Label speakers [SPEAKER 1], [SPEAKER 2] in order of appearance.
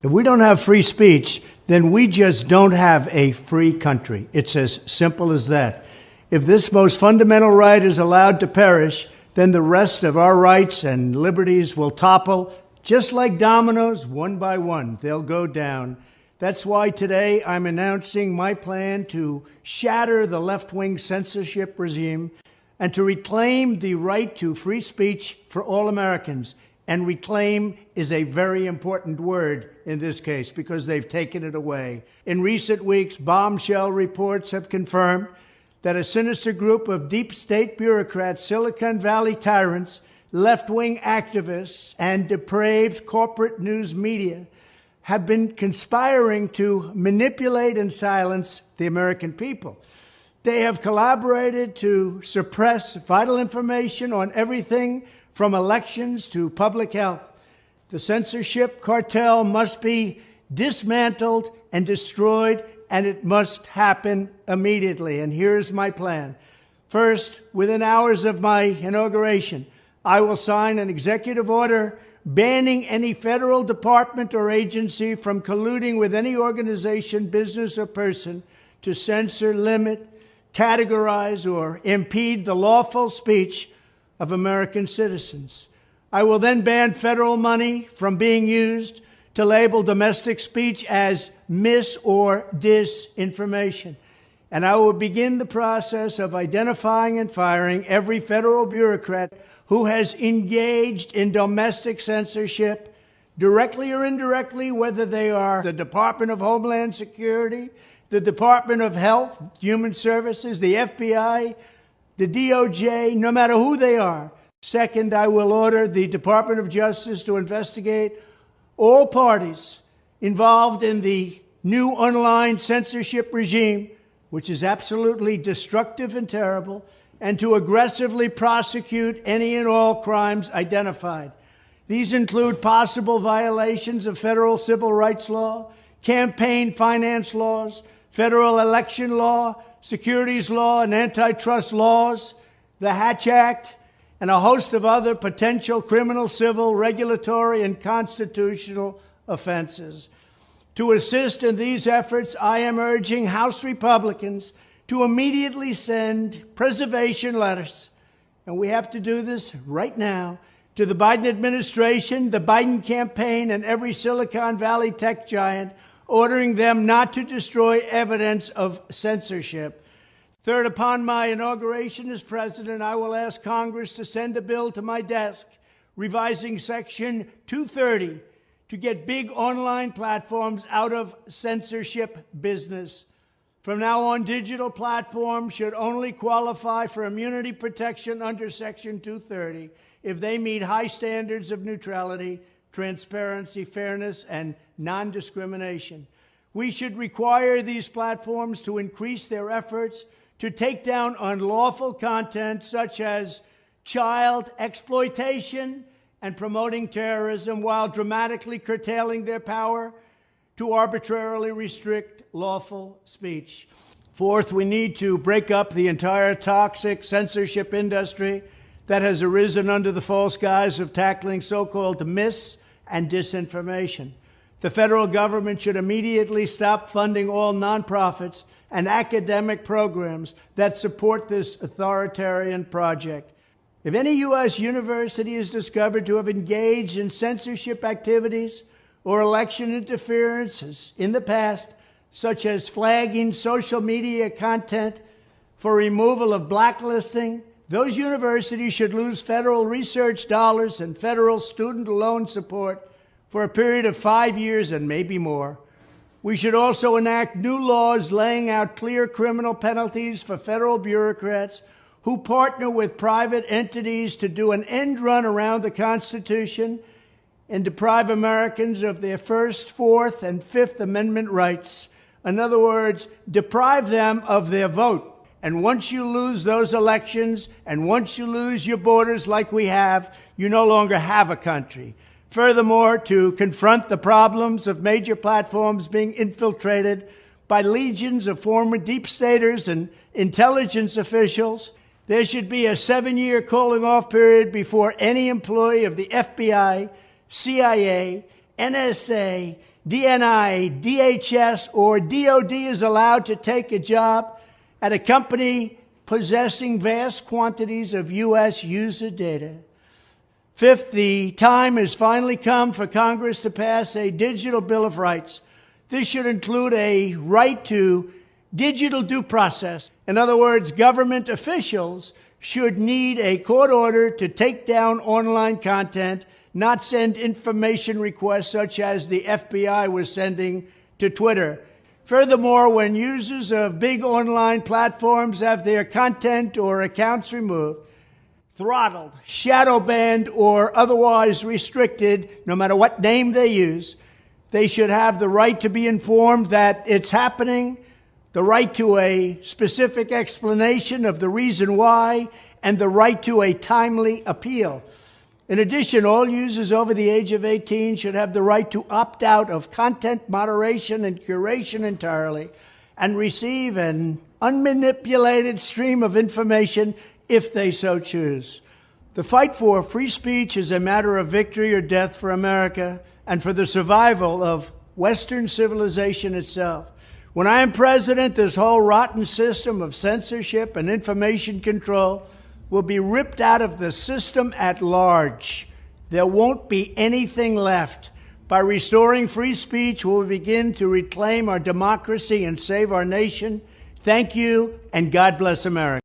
[SPEAKER 1] If we don't have free speech, then we just don't have a free country. It's as simple as that. If this most fundamental right is allowed to perish, then the rest of our rights and liberties will topple, just like dominoes, one by one. They'll go down. That's why today I'm announcing my plan to shatter the left-wing censorship regime and to reclaim the right to free speech for all Americans. And reclaim is a very important word in this case because they've taken it away. In recent weeks, bombshell reports have confirmed that a sinister group of deep state bureaucrats, Silicon Valley tyrants, left-wing activists, and depraved corporate news media have been conspiring to manipulate and silence the American people. They have collaborated to suppress vital information on everything from elections to public health. The censorship cartel must be dismantled and destroyed, and it must happen immediately. And here's my plan. First, within hours of my inauguration, I will sign an executive order banning any federal department or agency from colluding with any organization, business, or person to censor, limit, categorize, or impede the lawful speech of American citizens. I will then ban federal money from being used to label domestic speech as mis- or disinformation. And I will begin the process of identifying and firing every federal bureaucrat who has engaged in domestic censorship, directly or indirectly, whether they are the Department of Homeland Security, the Department of Health, Human Services, the FBI, the DOJ, no matter who they are. Second, I will order the Department of Justice to investigate all parties involved in the new online censorship regime, which is absolutely destructive and terrible, and to aggressively prosecute any and all crimes identified. These include possible violations of federal civil rights law, campaign finance laws, federal election law, securities law, and antitrust laws, the Hatch Act, and a host of other potential criminal, civil, regulatory, and constitutional offenses. To assist in these efforts, I am urging House Republicans to immediately send preservation letters, and we have to do this right now, to the Biden administration, the Biden campaign, and every Silicon Valley tech giant, ordering them not to destroy evidence of censorship. Third, upon my inauguration as president, I will ask Congress to send a bill to my desk revising Section 230 to get big online platforms out of censorship business. From now on, digital platforms should only qualify for immunity protection under Section 230 if they meet high standards of neutrality, transparency, fairness, and non-discrimination. We should require these platforms to increase their efforts to take down unlawful content such as child exploitation and promoting terrorism, while dramatically curtailing their power to arbitrarily restrict lawful speech. Fourth, we need to break up the entire toxic censorship industry that has arisen under the false guise of tackling so-called mis- and disinformation. The federal government should immediately stop funding all nonprofits and academic programs that support this authoritarian project. If any U.S. university is discovered to have engaged in censorship activities or election interferences in the past, such as flagging social media content for removal of blacklisting, those universities should lose federal research dollars and federal student loan support for a period of 5 years and maybe more. We should also enact new laws laying out clear criminal penalties for federal bureaucrats who partner with private entities to do an end run around the Constitution and deprive Americans of their First, Fourth, and Fifth Amendment rights. In other words, deprive them of their vote. And once you lose those elections, and once you lose your borders like we have, you no longer have a country. Furthermore, to confront the problems of major platforms being infiltrated by legions of former deep staters and intelligence officials, there should be a 7-year cooling-off period before any employee of the FBI, CIA, NSA, DNI, DHS, or DOD is allowed to take a job at a company possessing vast quantities of U.S. user data. Fifth, the time has finally come for Congress to pass a digital Bill of Rights. This should include a right to digital due process. In other words, government officials should need a court order to take down online content, not send information requests such as the FBI was sending to Twitter. Furthermore, when users of big online platforms have their content or accounts removed, throttled, shadow banned, or otherwise restricted, no matter what name they use, they should have the right to be informed that it's happening, the right to a specific explanation of the reason why, and the right to a timely appeal. In addition, all users over the age of 18 should have the right to opt out of content moderation and curation entirely and receive an unmanipulated stream of information if they so choose. The fight for free speech is a matter of victory or death for America and for the survival of Western civilization itself. When I am president, this whole rotten system of censorship and information control will be ripped out of the system at large. There won't be anything left. By restoring free speech, we'll begin to reclaim our democracy and save our nation. Thank you, and God bless America.